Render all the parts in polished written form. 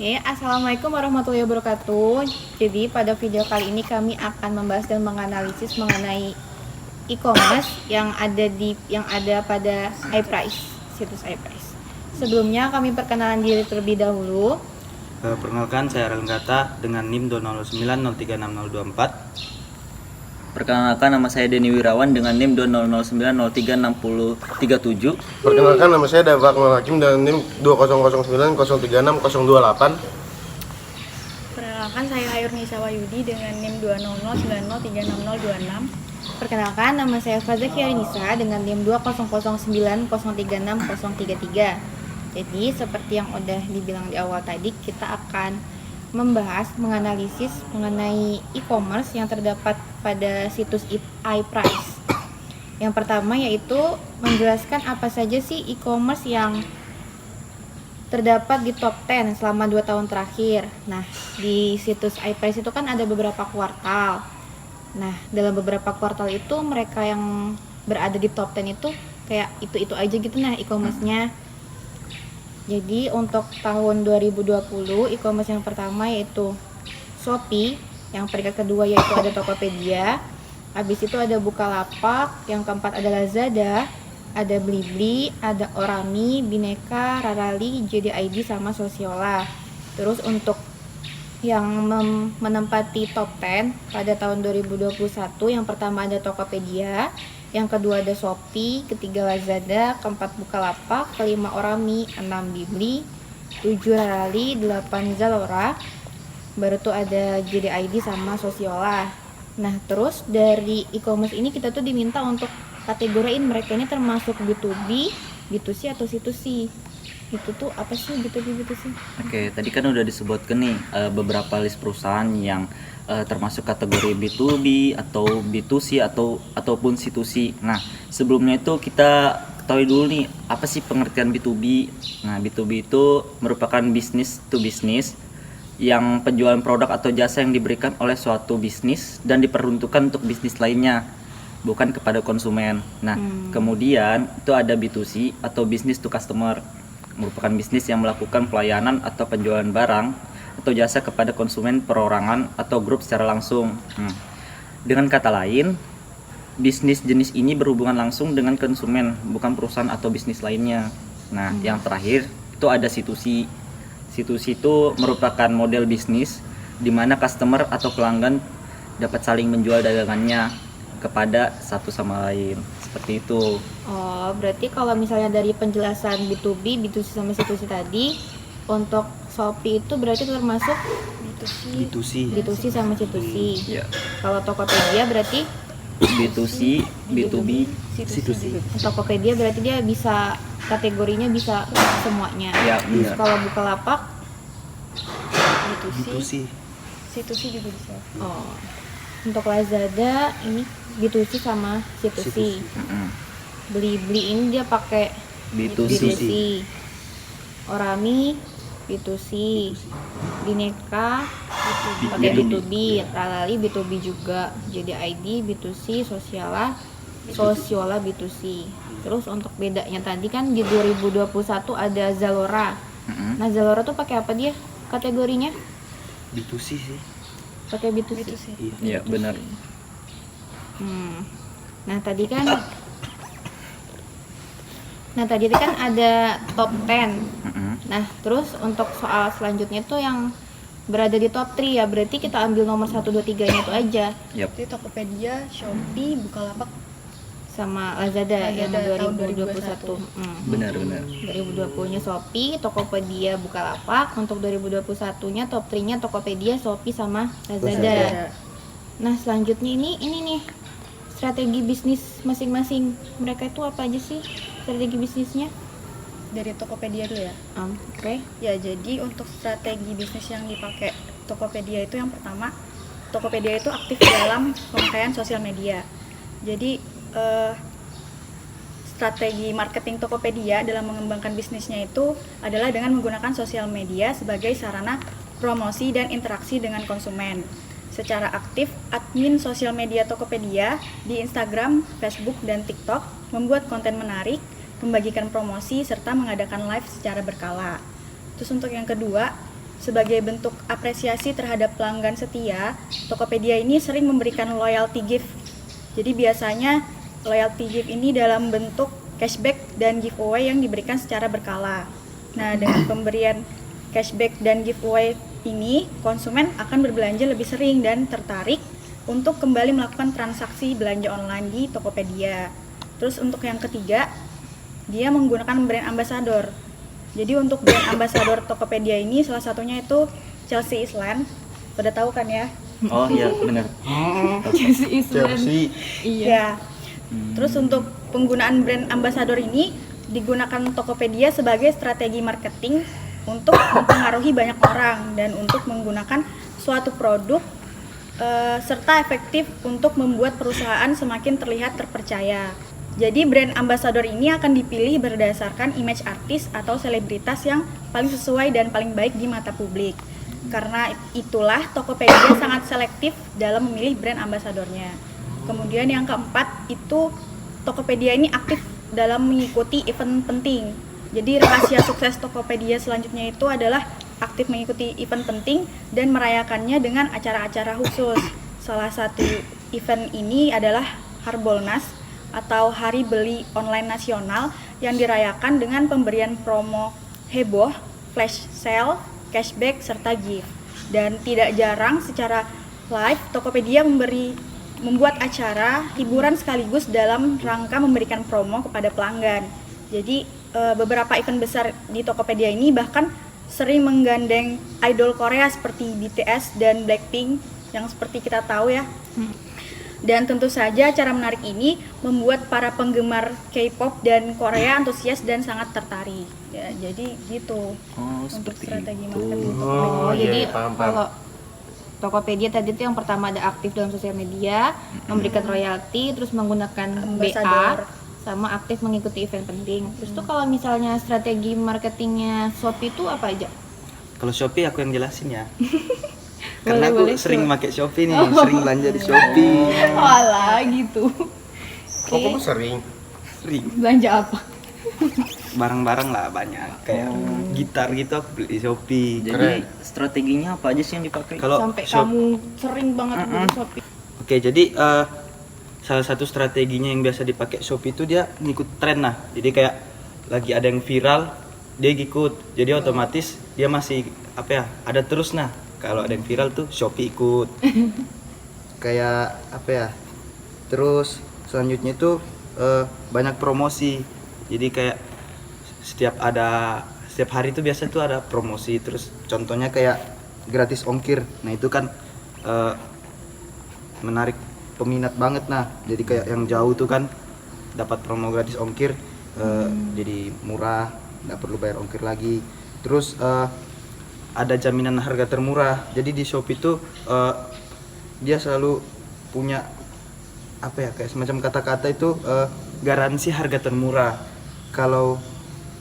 Oke, Assalamualaikum warahmatullahi wabarakatuh. Jadi pada video kali ini kami akan membahas dan menganalisis mengenai e-commerce yang ada pada iPrice, situs iPrice. Sebelumnya kami perkenalan diri terlebih dahulu. Perkenalkan, saya Arel Gata dengan NIM 209036024. Perkenalkan, nama saya Denny Wirawan dengan NIM 2009036037. Perkenalkan, nama saya Dava Akmal Hakim dengan NIM 200903603628. Perkenalkan, saya Hayur Nisa Wayudi dengan NIM 20090366026. Perkenalkan, nama saya Faza Kiarinisa dengan NIM 20090360333. Jadi seperti yang udah dibilang di awal tadi, kita akan menganalisis mengenai e-commerce yang terdapat pada situs iPrice. Yang pertama yaitu menjelaskan apa saja sih e-commerce yang terdapat di top 10 selama 2 tahun terakhir. Nah, di situs iPrice itu kan ada beberapa kuartal. Nah, dalam beberapa kuartal itu mereka yang berada di top 10 itu kayak itu aja gitu nah e-commerce-nya. Jadi untuk tahun 2020 e-commerce yang pertama yaitu Shopee, yang peringkat kedua yaitu ada Tokopedia, habis itu ada Bukalapak, yang keempat ada Lazada, ada Blibli, ada Orami, Bineka, Rarali, JDID sama Sosiola. Terus untuk yang menempati top 10 pada tahun 2021 yang pertama ada Tokopedia, yang kedua ada Shopee, ketiga Lazada, keempat Bukalapak, kelima Orami, 6 Blibli, 7 Rarali, 8 Zalora, baru tuh ada JDID sama Sosiola. Nah terus dari e-commerce ini kita tuh diminta untuk kategoriin mereka ini termasuk B2B, B2C atau C2C. Itu tuh apa sih B2B, B2C? Oke, tadi kan udah disebutkan nih beberapa list perusahaan yang termasuk kategori B2B atau B2C ataupun C2C. Nah, sebelumnya itu kita ketahui dulu nih apa sih pengertian B2B. Nah, B2B itu merupakan business to business yang penjualan produk atau jasa yang diberikan oleh suatu bisnis dan diperuntukkan untuk bisnis lainnya, bukan kepada konsumen. Nah, kemudian itu ada B2C atau business to customer, merupakan bisnis yang melakukan pelayanan atau penjualan barang atau jasa kepada konsumen perorangan atau grup secara langsung. Dengan kata lain, bisnis jenis ini berhubungan langsung dengan konsumen, bukan perusahaan atau bisnis lainnya. Nah, yang terakhir itu ada C2C. C2C itu merupakan model bisnis di mana customer atau pelanggan dapat saling menjual dagangannya kepada satu sama lain. Seperti itu. Oh, berarti kalau misalnya dari penjelasan B2B, B2C sama C2C tadi, untuk Shopee itu berarti termasuk B2C sama C2C. Ya. Kalau Tokopedia berarti B2C, B2B, C2C. Tokopedia berarti dia bisa kategorinya bisa semuanya. Ya, Terus benar. kalau Bukalapak, B2C. C2C juga bisa. oh, untuk Lazada ini B2C sama C2C. Blibli ini dia pakai B2C. Orami B2C, Bineka pakai B2B, Rarali B2B juga, JDID B2C, Sosiola B2C. Terus untuk bedanya tadi kan di 2021 ada Zalora. Nah Zalora tuh pakai apa dia kategorinya? B2C sih. Pakai B2C. Iya, benar. Nah tadi kan ada top 10. Nah, terus untuk soal selanjutnya tuh yang berada di top 3 ya, berarti kita ambil nomor 1, 2, 3-nya itu aja. Yap. Jadi Tokopedia, Shopee, Bukalapak Sama Lazada yang tahun 2021. 2021. Benar. 2020-nya Shopee, Tokopedia, Bukalapak. Untuk 2021-nya top 3-nya Tokopedia, Shopee sama Lazada. Nah, selanjutnya ini nih strategi bisnis masing-masing. Mereka itu apa aja sih strategi bisnisnya? Dari Tokopedia dulu ya. Oke. Ya, jadi untuk strategi bisnis yang dipakai Tokopedia itu yang pertama, Tokopedia itu aktif dalam pemakaian sosial media. Jadi strategi marketing Tokopedia dalam mengembangkan bisnisnya itu adalah dengan menggunakan sosial media sebagai sarana promosi dan interaksi dengan konsumen. Secara aktif, admin sosial media Tokopedia di Instagram, Facebook, dan TikTok membuat konten menarik, membagikan promosi, serta mengadakan live secara berkala. Terus untuk yang kedua, Sebagai bentuk apresiasi terhadap pelanggan setia, Tokopedia ini sering memberikan loyalty gift. Jadi biasanya loyalty gift ini dalam bentuk cashback dan giveaway yang diberikan secara berkala. Nah, dengan pemberian cashback dan giveaway ini, konsumen akan berbelanja lebih sering dan tertarik untuk kembali melakukan transaksi belanja online di Tokopedia. Terus untuk yang ketiga, dia menggunakan brand ambassador. Jadi untuk brand ambassador Tokopedia ini salah satunya itu Chelsea Island. Pada tahu kan ya? Oh iya benar. Chelsea Island. Chelsea. Iya. Ya. Terus untuk penggunaan brand ambassador ini digunakan Tokopedia sebagai strategi marketing untuk mempengaruhi banyak orang dan untuk menggunakan suatu produk serta efektif untuk membuat perusahaan semakin terlihat terpercaya. Jadi brand ambassador ini akan dipilih berdasarkan image artis atau selebritas yang paling sesuai dan paling baik di mata publik. Karena itulah Tokopedia sangat selektif dalam memilih brand ambasadornya. Kemudian yang keempat itu Tokopedia ini aktif dalam mengikuti event penting. Jadi rahasia sukses Tokopedia selanjutnya itu adalah aktif mengikuti event penting dan merayakannya dengan acara-acara khusus. Salah satu event ini adalah Harbolnas atau Hari Beli Online Nasional yang dirayakan dengan pemberian promo heboh, flash sale, cashback, serta gift. Dan tidak jarang secara live Tokopedia membuat acara hiburan sekaligus dalam rangka memberikan promo kepada pelanggan. Jadi beberapa event besar di Tokopedia ini bahkan sering menggandeng idol Korea seperti BTS dan Blackpink yang seperti kita tahu ya. Dan tentu saja acara menarik ini membuat para penggemar K-pop dan Korea antusias dan sangat tertarik. Ya, jadi gitu. Oh Untuk seperti strategi itu. marketing Oh, Tokopedia. Jadi iya, paham. kalau Tokopedia tadi itu yang pertama ada aktif dalam sosial media, memberikan royalti, terus menggunakan Ambassador. BA, sama aktif mengikuti event penting. Terus tuh kalau misalnya strategi marketingnya Shopee itu apa aja? Kalau Shopee aku yang jelasin ya. Karena Boleh, aku sering Sur. pakai Shopee nih, sering belanja di Shopee. Walah gitu. Oh, kamu sering? Sering. Belanja apa? Barang-barang lah banyak. Kayak gitar gitu aku beli di Shopee. Jadi strateginya apa aja sih yang dipakai? Kalau Sampai Shop- kamu sering banget beli Shopee. Oke, jadi salah satu strateginya yang biasa dipakai Shopee itu dia ngikut tren nah. Jadi kayak lagi ada yang viral, dia ngikut. Jadi otomatis dia masih apa ya? Ada terus nah. Kalau ada yang viral tuh Shopee ikut. Kayak apa ya? Terus selanjutnya itu banyak promosi. Jadi kayak setiap hari itu biasa tuh ada promosi. Terus contohnya kayak gratis ongkir. Nah, itu kan menarik peminat banget nah. Jadi kayak yang jauh tuh kan dapat promo gratis ongkir, jadi murah, nggak perlu bayar ongkir lagi. Terus ada jaminan harga termurah. Jadi di Shopee itu dia selalu punya apa ya, kayak semacam kata-kata itu garansi harga termurah. Kalau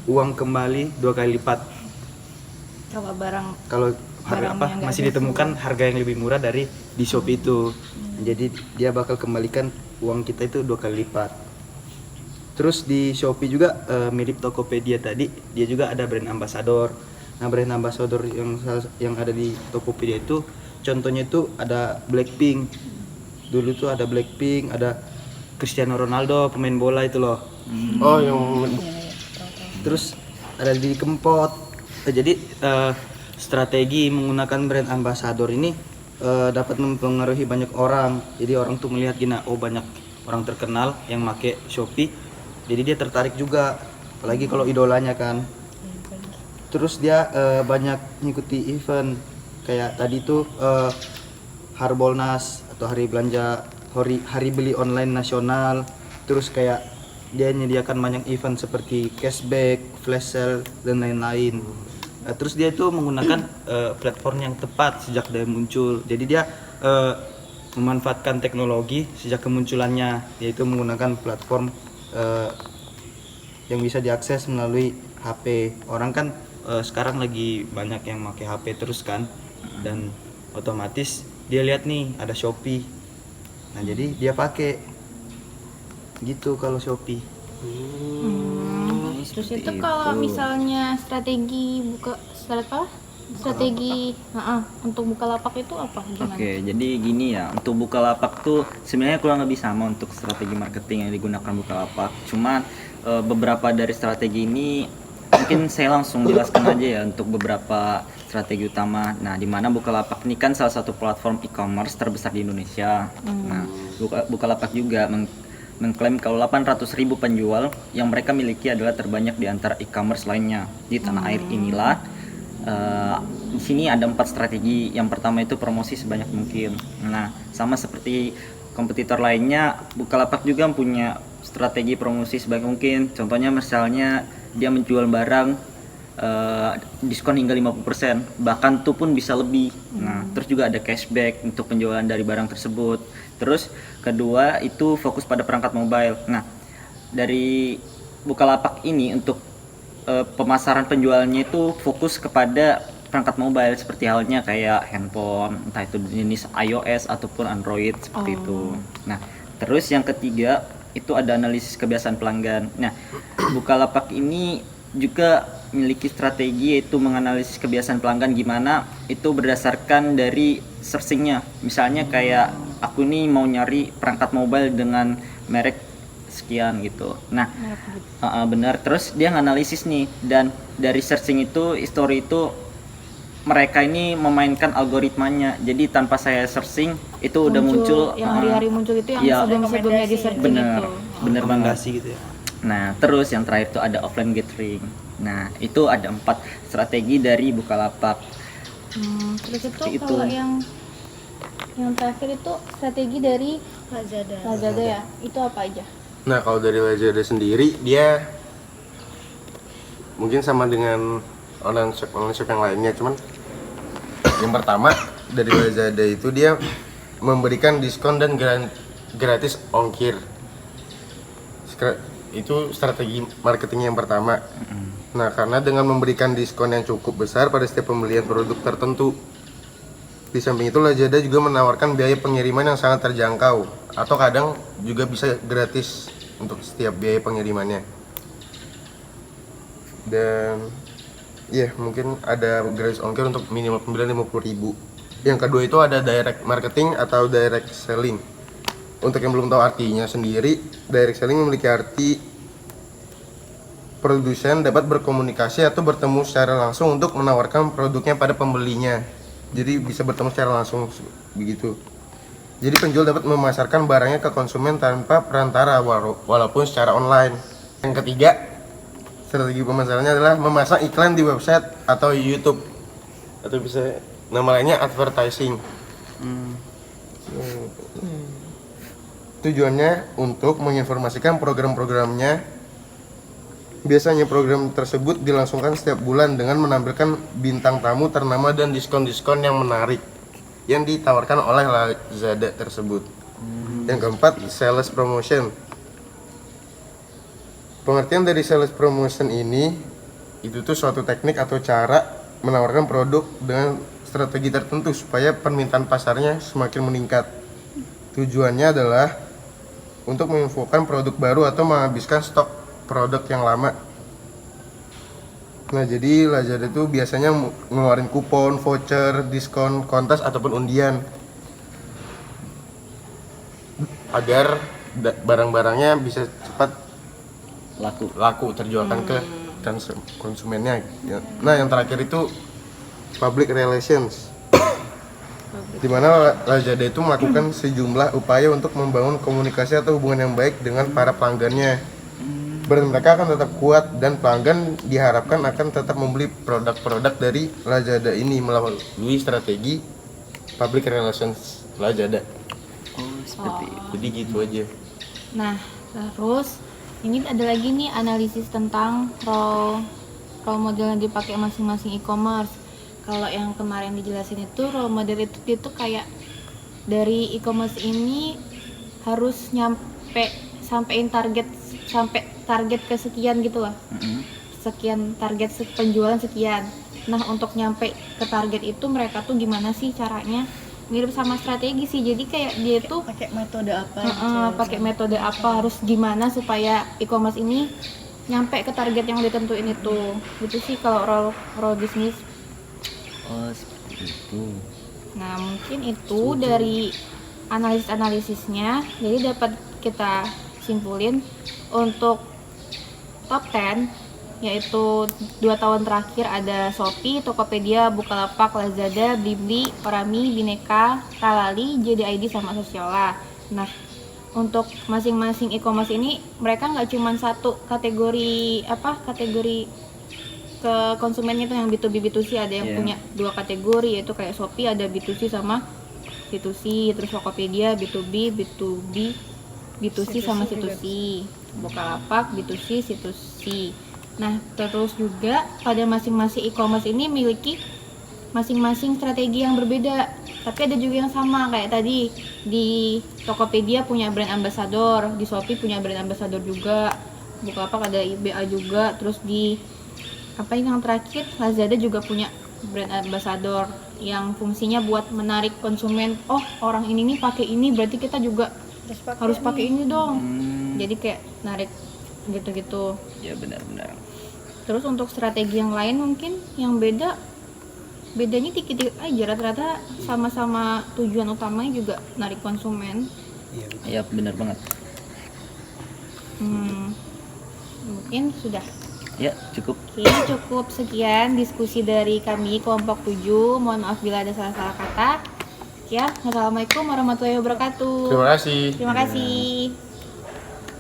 uang kembali 2 kali lipat. Kalau barang Kalau harga Barang apa yang nggak masih ada ditemukan harga yang lebih murah dari di Shopee itu. Jadi dia bakal kembalikan uang kita itu 2 kali lipat. Terus di Shopee juga mirip Tokopedia tadi, dia juga ada brand ambassador. Nah, brand ambassador yang ada di Tokopedia itu contohnya itu ada Blackpink. Dulu tuh ada Blackpink, ada Cristiano Ronaldo pemain bola itu loh. Oh, yang Terus ada Didi Kempot. Jadi strategi menggunakan brand ambassador ini dapat mempengaruhi banyak orang. Jadi orang tuh melihat gini, oh banyak orang terkenal yang make Shopee, jadi dia tertarik juga. Apalagi kalau idolanya kan. Terus dia banyak ngikuti event kayak tadi tuh Harbolnas atau hari beli online nasional. Terus kayak dia menyediakan banyak event seperti cashback, flash sale dan lain-lain. Terus dia itu menggunakan platform yang tepat sejak dia muncul. Jadi dia memanfaatkan teknologi sejak kemunculannya, yaitu menggunakan platform yang bisa diakses melalui HP. Orang kan sekarang lagi banyak yang pakai HP terus kan, dan otomatis dia lihat nih ada Shopee. Nah, jadi dia pakai gitu kalau Shopee. Terus Seperti itu kalau misalnya strategi buka Strategi untuk Bukalapak itu apa gimana? Oke, jadi gini ya, untuk Bukalapak tuh sebenarnya kurang lebih sama untuk strategi marketing yang digunakan Bukalapak. Cuman beberapa dari strategi ini mungkin saya langsung jelaskan aja ya untuk beberapa strategi utama. Nah, di mana Bukalapak ini kan salah satu platform e-commerce terbesar di Indonesia. Nah, Bukalapak juga mengklaim kalau 800.000 penjual yang mereka miliki adalah terbanyak di antara e-commerce lainnya di tanah air inilah. Di sini ada 4 strategi. Yang pertama itu promosi sebanyak mungkin. Nah, sama seperti kompetitor lainnya, Bukalapak juga punya strategi promosi sebanyak mungkin. Contohnya misalnya dia menjual barang diskon hingga 50%, bahkan itu pun bisa lebih. Nah, terus juga ada cashback untuk penjualan dari barang tersebut. Terus kedua itu fokus pada perangkat mobile. Nah, dari Bukalapak ini untuk pemasaran penjualannya itu fokus kepada perangkat mobile seperti halnya kayak handphone, entah itu jenis iOS ataupun Android seperti itu. Nah, terus yang ketiga itu ada analisis kebiasaan pelanggan. Nah, Bukalapak ini juga memiliki strategi yaitu menganalisis kebiasaan pelanggan gimana itu berdasarkan dari searchingnya. Misalnya kayak aku ini mau nyari perangkat mobile dengan merek sekian gitu. Nah, benar. Terus dia nganalisis nih, dan dari searching itu, history itu mereka ini memainkan algoritmanya. Jadi tanpa saya searching itu udah muncul yang hari-hari muncul itu yang sebelum-sebelumnya di searching bener, itu. bener banget. gitu ya. Nah, terus yang terakhir itu ada offline gathering. Nah, itu ada 4 strategi dari Bukalapak. Terus Seperti itu kalau yang terakhir itu strategi dari Lazada ya. Itu apa aja? Nah, kalau dari Lazada sendiri, dia mungkin sama dengan online shop yang lainnya, cuman yang pertama dari Lazada itu dia memberikan diskon dan gratis ongkir. Itu strategi marketing yang pertama. Nah, karena dengan memberikan diskon yang cukup besar pada setiap pembelian produk tertentu. Di samping itu, Lazada juga menawarkan biaya pengiriman yang sangat terjangkau, atau kadang juga bisa gratis untuk setiap biaya pengirimannya. Dan mungkin ada gratis ongkir untuk minimal pembelian 50.000. Yang kedua itu ada direct marketing atau direct selling. Untuk yang belum tahu artinya sendiri, direct selling memiliki arti produsen dapat berkomunikasi atau bertemu secara langsung untuk menawarkan produknya pada pembelinya. Jadi bisa bertemu secara langsung begitu. Jadi penjual dapat memasarkan barangnya ke konsumen tanpa perantara walaupun secara online. Yang ketiga, strategi pemasarannya adalah memasang iklan di website atau YouTube, atau bisa nama lainnya advertising. Tujuannya untuk menginformasikan program-programnya. Biasanya program tersebut dilangsungkan setiap bulan dengan menampilkan bintang tamu ternama dan diskon-diskon yang menarik yang ditawarkan oleh Lazada tersebut. Yang keempat, sales promotion. Pengertian dari sales promotion ini itu tuh suatu teknik atau cara menawarkan produk dengan strategi tertentu supaya permintaan pasarnya semakin meningkat. Tujuannya adalah untuk menginfokan produk baru atau menghabiskan stok produk yang lama. Nah, jadi Lazada itu biasanya ngeluarin kupon, voucher, diskon, kontes ataupun undian agar barang-barangnya bisa cepat laku terjualkan ke konsumennya. Nah, yang terakhir itu public relations, di mana Lazada itu melakukan sejumlah upaya untuk membangun komunikasi atau hubungan yang baik dengan para pelanggannya. Brand mereka akan tetap kuat dan pelanggan diharapkan akan tetap membeli produk-produk dari Lazada ini melalui strategi public relations Lazada. Seperti itu. Jadi gitu aja. Nah, terus ini ada lagi nih analisis tentang role model yang dipakai masing-masing e-commerce. Kalau yang kemarin dijelasin itu role model itu dia tuh kayak dari e-commerce ini harus sampein target kesekian gitu lah. Sekian target penjualan sekian. Nah, untuk nyampe ke target itu mereka tuh gimana sih caranya? Mirip sama strategi sih. Jadi kayak dia tuh pakai metode apa pakai metode apa, harus gimana supaya e-commerce ini nyampe ke target yang ditentuin itu. Gitu sih kalau role bisnis. Oh, seperti itu. Nah, mungkin itu dari analisis-analisisnya, jadi dapat kita simpulin untuk top 10, yaitu 2 tahun terakhir ada Shopee, Tokopedia, Bukalapak, Lazada, Blibli, Orami, Bineka, Talali, JDID, sama Sosiola. Nah, untuk masing-masing e-commerce ini mereka nggak cuma satu kategori ke konsumennya itu yang B2B B2C, ada yang Iya. punya 2 kategori, yaitu kayak Shopee ada B2C sama B2C, terus Tokopedia B2B, B2C sama C2C C2C, Bukalapak B2C, C2C. Nah, terus juga pada masing-masing e-commerce ini memiliki masing-masing strategi yang berbeda, tapi ada juga yang sama, kayak tadi di Tokopedia punya brand ambassador, di Shopee punya brand ambassador juga, Bukalapak ada IBA juga, terus di yang terakhir Lazada juga punya brand ambassador yang fungsinya buat menarik konsumen. Oh, orang ini nih pakai ini, berarti kita juga harus pakai ini dong. Jadi kayak narik gitu-gitu. Ya, benar-benar. Terus untuk strategi yang lain mungkin yang bedanya dikit-dikit aja, rata-rata sama-sama tujuan utamanya juga narik konsumen. Ya, benar banget. Mungkin sudah. Ya, cukup. Oke, cukup sekian diskusi dari kami kelompok 7. Mohon maaf bila ada salah-salah kata. Ya, wassalamualaikum warahmatullahi wabarakatuh. Terima kasih. Terima kasih.